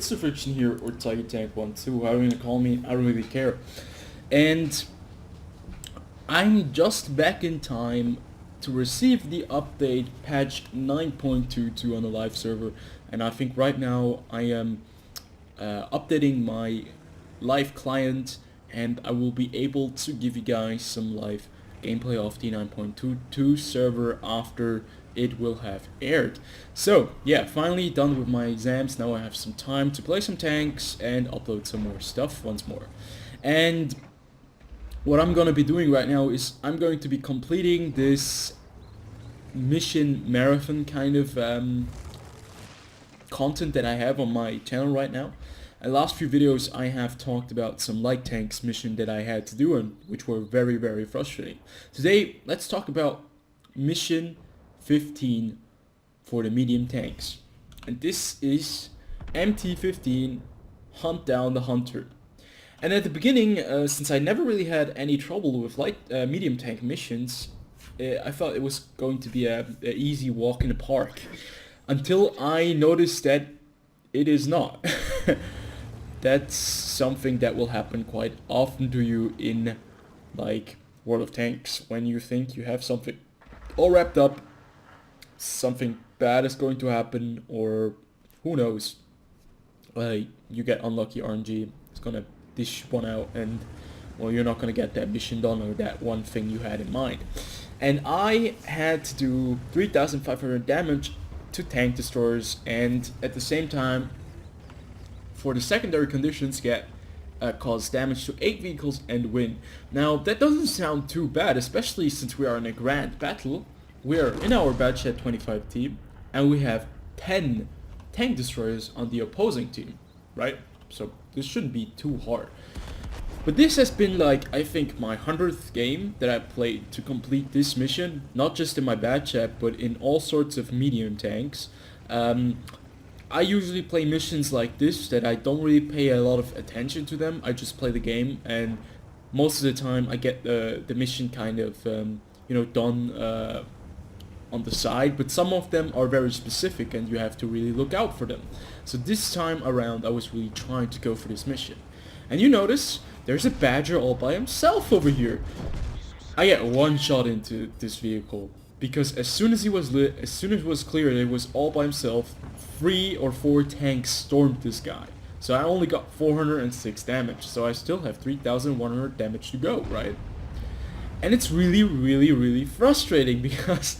it's TheFrXion here, or Tiger Tank 1-2, however you call me, I don't really care. And I'm just back in time to receive the update patch 9.22 on the live server, and I think right now I am updating my live client, and I will be able to give you guys some live gameplay of the 9.22 server after it will have aired. So yeah, finally done with my exams. Now I have some time to play some tanks and upload some more stuff once more. And what I'm gonna be doing right now is I'm going to be completing this mission marathon kind of content that I have on my channel right now. In the last few videos I have talked about some light tanks mission that I had to do, and which were very frustrating. Today let's talk about mission 15 for the medium tanks, and this is MT-15 Hunt Down the Hunter. And at the beginning, since I never really had any trouble with medium tank missions, I thought it was going to be a easy walk in the park, until I noticed that it is not. That's something that will happen quite often to you in like World of Tanks. When you think you have something all wrapped up, something bad is going to happen, or who knows, you get unlucky RNG, it's gonna dish one out, and well, you're not gonna get that mission done or that one thing you had in mind. And I had to do 3,500 damage to tank destroyers, and at the same time, for the secondary conditions, cause damage to 8 vehicles and win. Now that doesn't sound too bad, especially since we are in a grand battle. We are in our batch at 25 team, and we have 10 tank destroyers on the opposing team, right? So this shouldn't be too hard. But this has been like, I think, my 100th game that I played to complete this mission, not just in my batch chat, but in all sorts of medium tanks. I usually play missions like this that I don't really pay a lot of attention to them. I just play the game, and most of the time I get the mission kind of done on the side, but some of them are very specific and you have to really look out for them. So this time around I was really trying to go for this mission. And you notice there's a badger all by himself over here. I get one shot into this vehicle because as soon as it was clear that it was all by himself, 3 or 4 tanks stormed this guy. So I only got 406 damage, so I still have 3,100 damage to go, right? And it's really frustrating because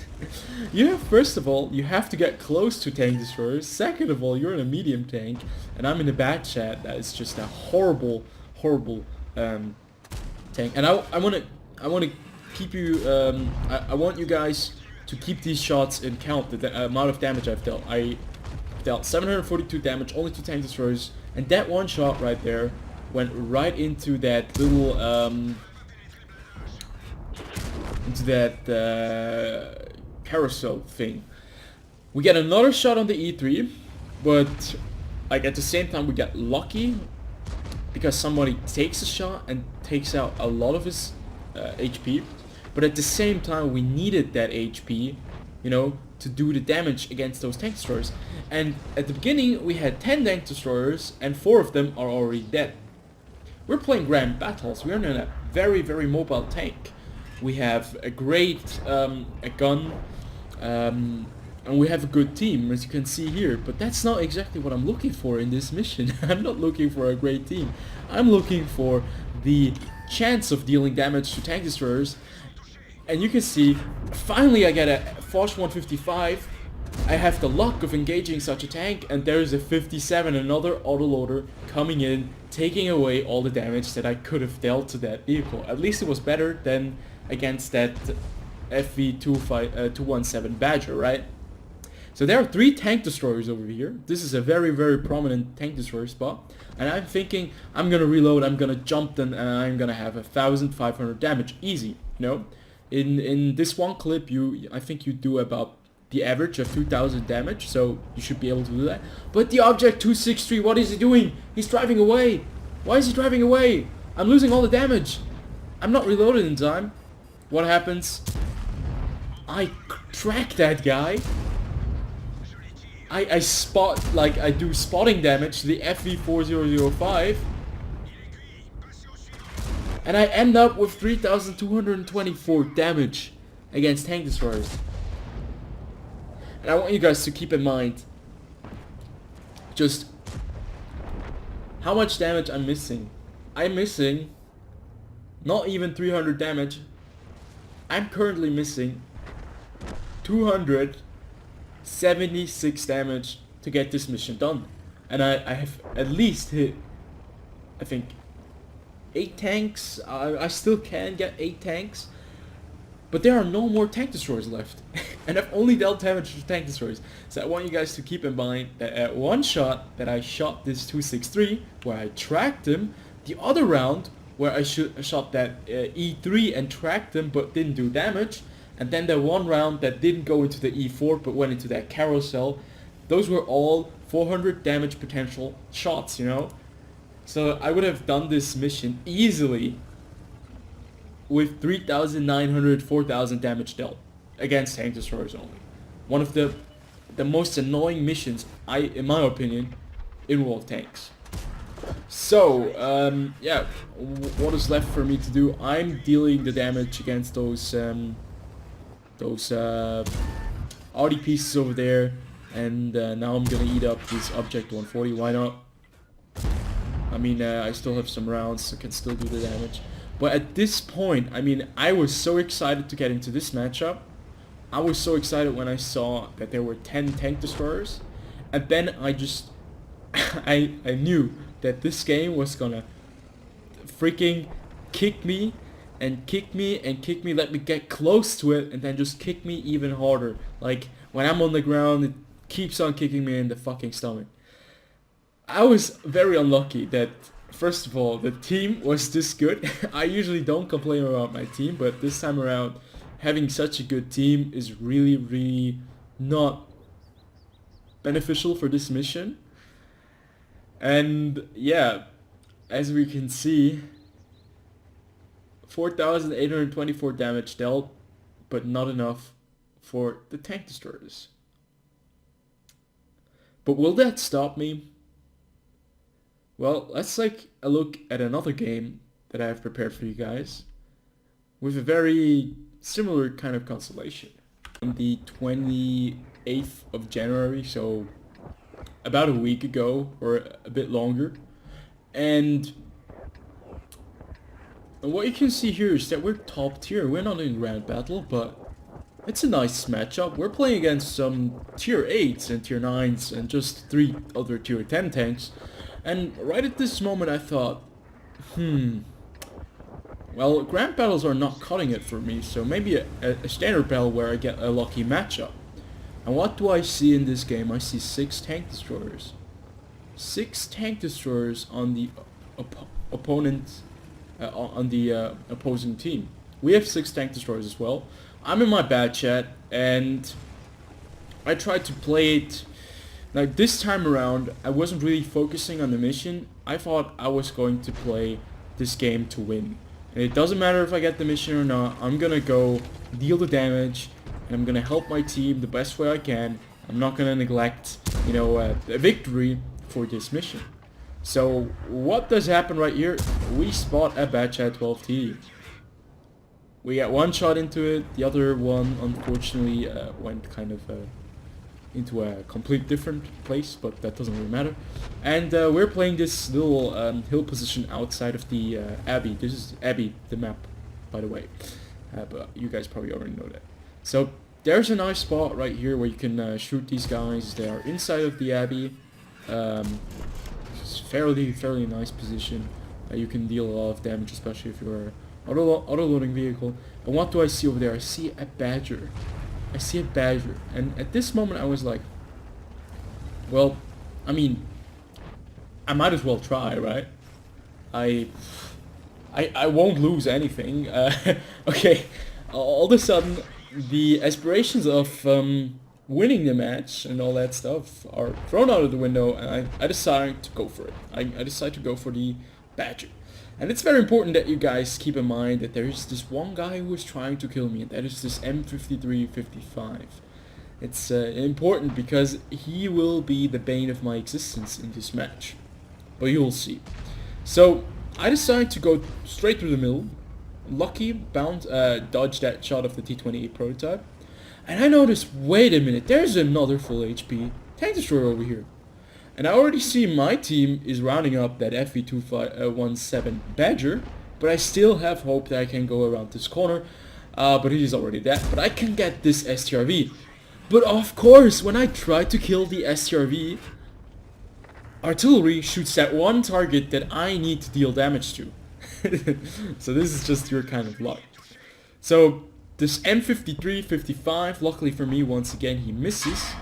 first of all, you have to get close to tank destroyers. Second of all, you're in a medium tank, and I'm in a bad chat that is just a horrible tank. And I want to keep you. I want you guys to keep these shots in count. The amount of damage I've dealt. I dealt 742 damage only to tank destroyers, and that one shot right there went right into that little carousel thing. We get another shot on the E3, but like at the same time we get lucky because somebody takes a shot and takes out a lot of his HP, but at the same time we needed that HP, to do the damage against those tank destroyers. And at the beginning we had 10 tank destroyers and 4 of them are already dead. We're playing grand battles. We're in a very mobile tank. We have a great a gun, and we have a good team, as you can see here. But that's not exactly what I'm looking for in this mission. I'm not looking for a great team. I'm looking for the chance of dealing damage to tank destroyers. And you can see, finally I get a Foch 155. I have the luck of engaging such a tank, and there is a 57, another autoloader coming in, taking away all the damage that I could have dealt to that vehicle. At least it was better than against that FV217 Badger, right? So there are 3 tank destroyers over here. This is a very prominent tank destroyer spot, and I'm thinking I'm gonna reload, I'm gonna jump them, and I'm gonna have 1,500 damage easy. In this one clip, I think you do about the average of 2,000 damage, so you should be able to do that. But the object 263, what is he doing? He's driving away. Why is he driving away? I'm losing all the damage. I'm not reloaded in time. What happens? I track that guy. I spot, like, I do spotting damage to the FV4005, and I end up with 3,224 damage against tank destroyers. And I want you guys to keep in mind just how much damage I'm missing. I'm missing not even 300 damage. I'm currently missing 276 damage to get this mission done. And I have at least hit, I think, 8 tanks. I still can get 8 tanks. But there are no more tank destroyers left. And I've only dealt damage to tank destroyers. So I want you guys to keep in mind that at one shot that I shot this 263, where I tracked him, the other round where I shot that E3 and tracked him but didn't do damage, and then the one round that didn't go into the E4 but went into that carousel, those were all 400 damage potential shots, you know? So I would have done this mission easily with 3,900, 4,000 damage dealt against tank destroyers only. One of the most annoying missions, in my opinion, involve tanks. So, yeah, what is left for me to do? I'm dealing the damage against those Audi pieces over there, and now I'm gonna eat up this Object 140. Why not? I mean, I still have some rounds, so I can still do the damage. But at this point, I mean, I was so excited to get into this matchup. I was so excited when I saw that there were 10 tank destroyers. And then I just... I knew that this game was gonna freaking kick me and kick me and kick me, let me get close to it, and then just kick me even harder. Like, when I'm on the ground, it keeps on kicking me in the fucking stomach. I was very unlucky that... First of all, the team was this good. I usually don't complain about my team, but this time around, having such a good team is really, really not beneficial for this mission. And yeah, as we can see, 4,824 damage dealt, but not enough for the tank destroyers. But will that stop me? Well, let's take a look at another game that I have prepared for you guys with a very similar kind of constellation. On the 28th of January, so about a week ago or a bit longer. And what you can see here is that we're top tier. We're not in grand battle, but it's a nice matchup. We're playing against some tier 8s and tier 9s and just 3 other tier 10 tanks. And right at this moment I thought, well, grand battles are not cutting it for me, so maybe a standard battle where I get a lucky matchup. And what do I see in this game? I see 6 tank destroyers. 6 tank destroyers on the opponent, on the opposing team. We have 6 tank destroyers as well. I'm in my bad chat, and I tried to play it. Like, this time around, I wasn't really focusing on the mission. I thought I was going to play this game to win. And it doesn't matter if I get the mission or not. I'm gonna go deal the damage, and I'm gonna help my team the best way I can. I'm not gonna neglect, you know, a victory for this mission. So what does happen right here? We spot a bad chat 12T. We got one shot into it. The other one, unfortunately, went kind of into a complete different place, but that doesn't really matter. And we're playing this little hill position outside of the Abbey. This is Abbey, the map, by the way. But you guys probably already know that. So there's a nice spot right here where you can shoot these guys. They are inside of the Abbey. It's fairly nice position. You can deal a lot of damage, especially if you're an auto-loading vehicle. And what do I see over there? I see a Badger. I see a Badger, and at this moment I was like, well, I mean, I might as well try, right? I won't lose anything. Okay, all of a sudden the aspirations of winning the match and all that stuff are thrown out of the window, and I decided to go for it. I decided to go for the Badger. And it's very important that you guys keep in mind that there is this one guy who is trying to kill me, and that is this MT-15. It's important because he will be the bane of my existence in this match. But you'll see. So I decided to go straight through the middle. Lucky dodged that shot of the T-28 prototype. And I noticed, wait a minute, there's another full HP tank destroyer over here. And I already see my team is rounding up that FV-217 Badger, but I still have hope that I can go around this corner. But he's already dead. But I can get this STRV. But of course, when I try to kill the STRV, artillery shoots at one target that I need to deal damage to. So this is just your kind of luck. So this M53, 55, luckily for me, once again, he misses.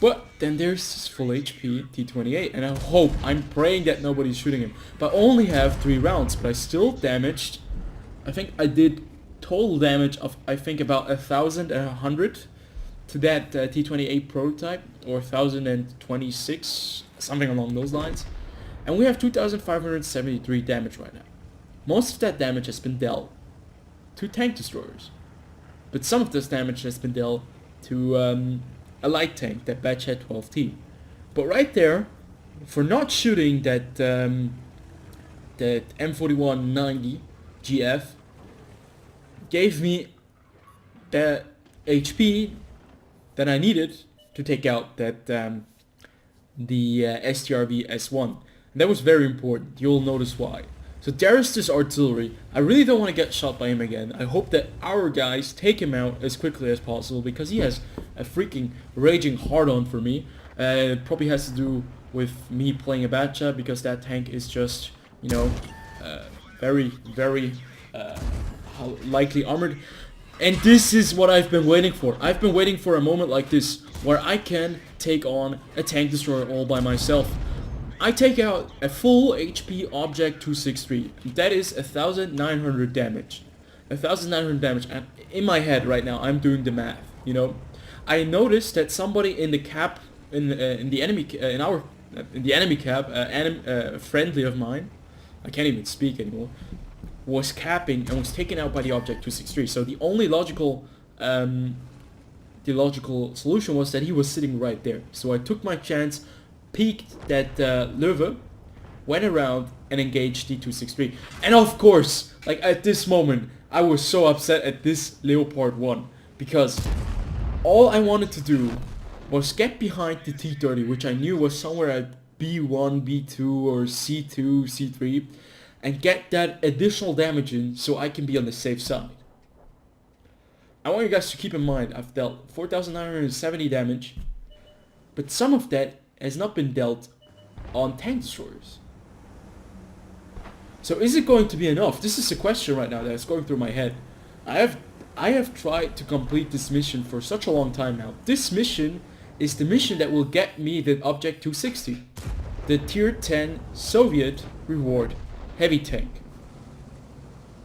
But then there's this full HP T-28, and I'm praying that nobody's shooting him. But I only have 3 rounds, but I still damaged, I think I did total damage of, I think, about 1,100 to that T-28 prototype, or 1,026, something along those lines. And we have 2,573 damage right now. Most of that damage has been dealt to tank destroyers. But some of this damage has been dealt to a light tank, that Batchat 12T. But right there, for not shooting that M4190 GF, gave me the HP that I needed to take out that the STRV S1. And that was very important. You'll notice why. So there's this artillery. I really don't want to get shot by him again. I hope that our guys take him out as quickly as possible, because he has a freaking raging hard-on for me. It probably has to do with me playing a Batcha, because that tank is just, you know, very likely armored. And this is what I've been waiting for. I've been waiting for a moment like this, where I can take on a tank destroyer all by myself. I take out a full HP Object 263. That is 1,900 damage. 1,900 damage. And in my head right now, I'm doing the math. You know, I noticed that somebody in the cap, in the enemy cap, friendly of mine, I can't even speak anymore, was capping and was taken out by the Object 263. So the only logical solution was that he was sitting right there. So I took my chance, peeked that Löwe, went around and engaged D263. And of course, like at this moment, I was so upset at this Leopard 1, because all I wanted to do was get behind the T30, which I knew was somewhere at B1, B2 or C2, C3, and get that additional damage in so I can be on the safe side. I want you guys to keep in mind, I've dealt 4,970 damage, but some of that has not been dealt on tank destroyers. So is it going to be enough? This is a question right now that's going through my head. I have tried to complete this mission for such a long time now. This mission is the mission that will get me the Object 260, the Tier 10 Soviet reward heavy tank.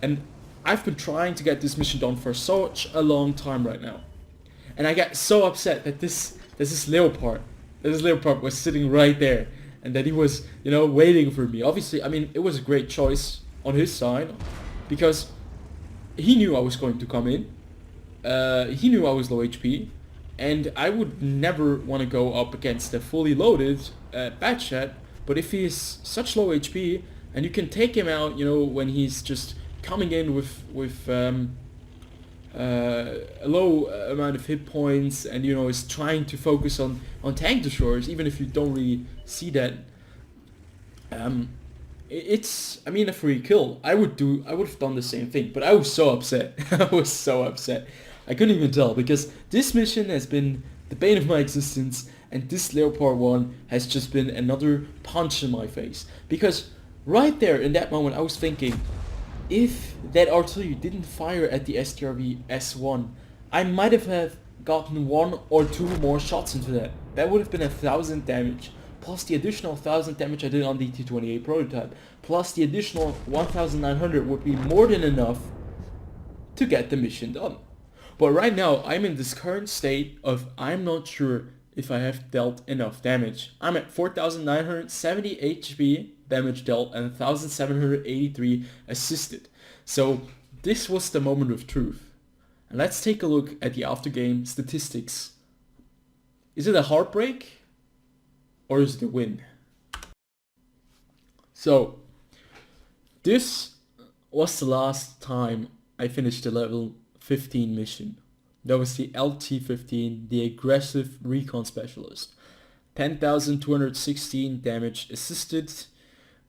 And I've been trying to get this mission done for such a long time right now. And I got so upset that this Leopard was sitting right there, and that he was, you know, waiting for me. Obviously, I mean, it was a great choice on his side, because he knew I was going to come in. He knew I was low HP, and I would never want to go up against a fully loaded Batchat. But if he is such low HP, and you can take him out, you know, when he's just coming in with a low amount of hit points, and you know, is trying to focus on tank destroyers, even if you don't really see that, it's, I mean, a free kill. I would have done the same thing, but I was so upset. I was so upset. I couldn't even tell, because this mission has been the bane of my existence, and this Leopard 1 has just been another punch in my face. Because right there in that moment I was thinking, if that artillery didn't fire at the STRV S1, I might have gotten 1 or 2 more shots into that. That would have been 1,000 damage, plus the additional 1,000 damage I did on the T-28 prototype, plus the additional 1,900 would be more than enough to get the mission done. But right now, I'm in this current state of I'm not sure if I have dealt enough damage. I'm at 4,970 HP damage dealt and 1,783 assisted. So this was the moment of truth. And let's take a look at the after game statistics Is it a heartbreak or is it a win? So this was the last time I finished the level 15 mission. That was the MT-15, the aggressive recon specialist. 10,216 damage assisted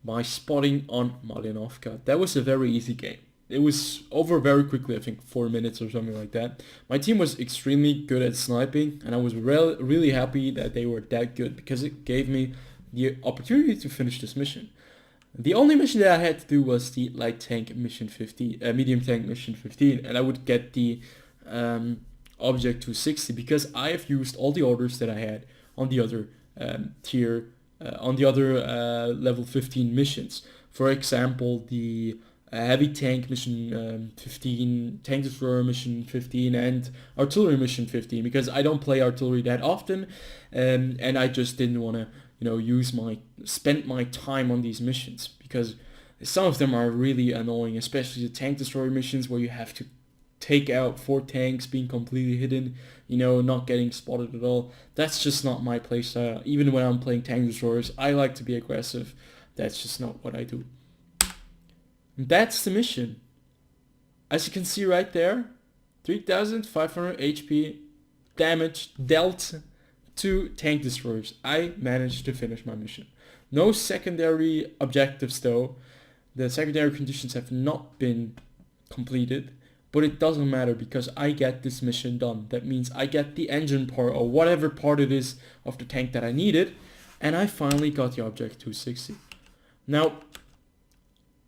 by spotting on Malinovka. That was a very easy game. It was over very quickly, I think 4 minutes or something like that. My team was extremely good at sniping, and I was really happy that they were that good because it gave me the opportunity to finish this mission. The only mission that I had to do was the light tank mission 15, medium tank mission 15, and I would get the object 260 because I have used all the orders that I had on the other level 15 missions. For example, the heavy tank mission 15, tank destroyer mission 15, and artillery mission 15, because I don't play artillery that often, and I just didn't want to spend my time on these missions because some of them are really annoying, especially the tank destroyer missions where you have to take out 4 tanks being completely hidden, not getting spotted at all. That's just not my playstyle. Even when I'm playing tank destroyers, I like to be aggressive. That's just not what I do. And that's the mission. As you can see right there, 3,500 HP damage dealt to tank destroyers. I managed to finish my mission. No secondary objectives though. The secondary conditions have not been completed. But it doesn't matter because I get this mission done. That means I get the engine part or whatever part it is of the tank that I needed. And I finally got the object 260. Now,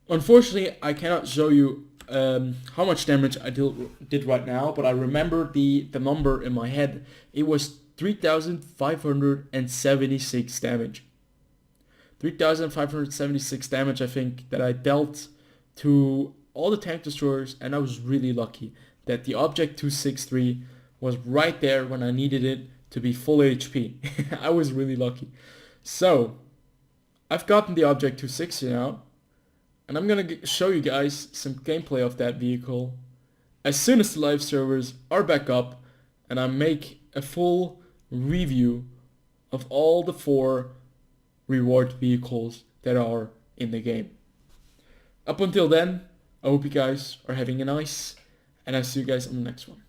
unfortunately, I cannot show you how much damage I did right now. But I remember the number in my head. It was 3,576 damage. 3,576 damage, I think, that I dealt to all the tank destroyers, and I was really lucky that the object 263 was right there when I needed it to be full HP. I was really lucky. So I've gotten the object 260 now, and I'm gonna show you guys some gameplay of that vehicle as soon as the live servers are back up and I make a full review of all the 4 reward vehicles that are in the game. Up until then, I hope you guys are having a nice, and I'll see you guys on the next one.